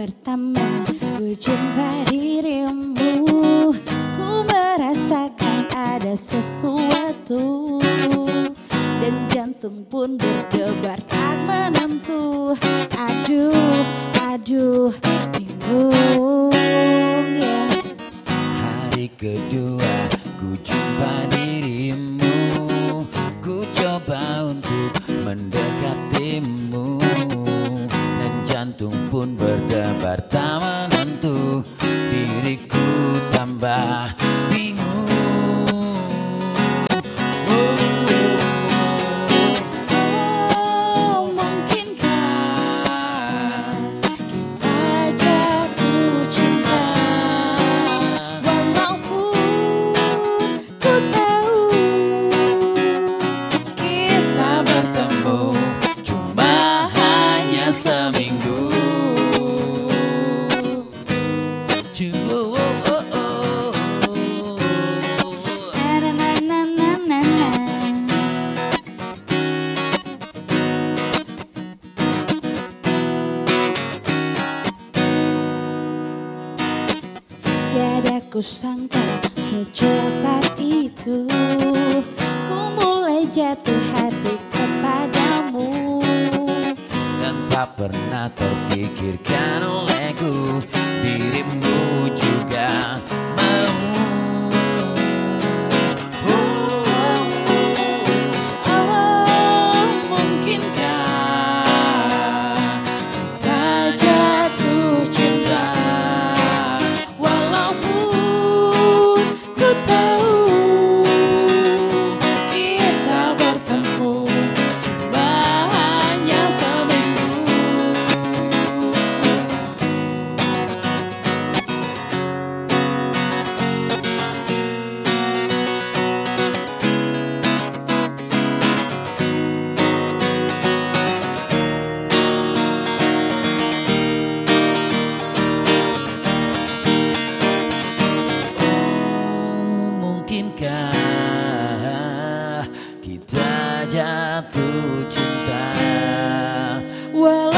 pertama ku jumpa dirimu, ku merasakan ada sesuatu, dan jantung pun berdebar tak menentu. Aduh, aduh, bingung ya. Hari kedua ku jumpa dirimu, ku coba untuk mendekatimu, dan jantung pun berdebar tak menentu. Diriku tambah bingung. Oh, mungkinkah kita jatuh cinta, walaupun ku tahu kita Bertemu cuma hanya seminggu. na na na na na na. Tiada kusangka secepat itu ku mulai jatuh hati kepadamu. Dan tak pernah terfikirkan olehku dirimu juga mau. Oh, mungkinkah kita jatuh cinta, walaupun ku tahu kita bertemu cuma hanya seminggu. Mungkinkah kita jatuh cinta, Walau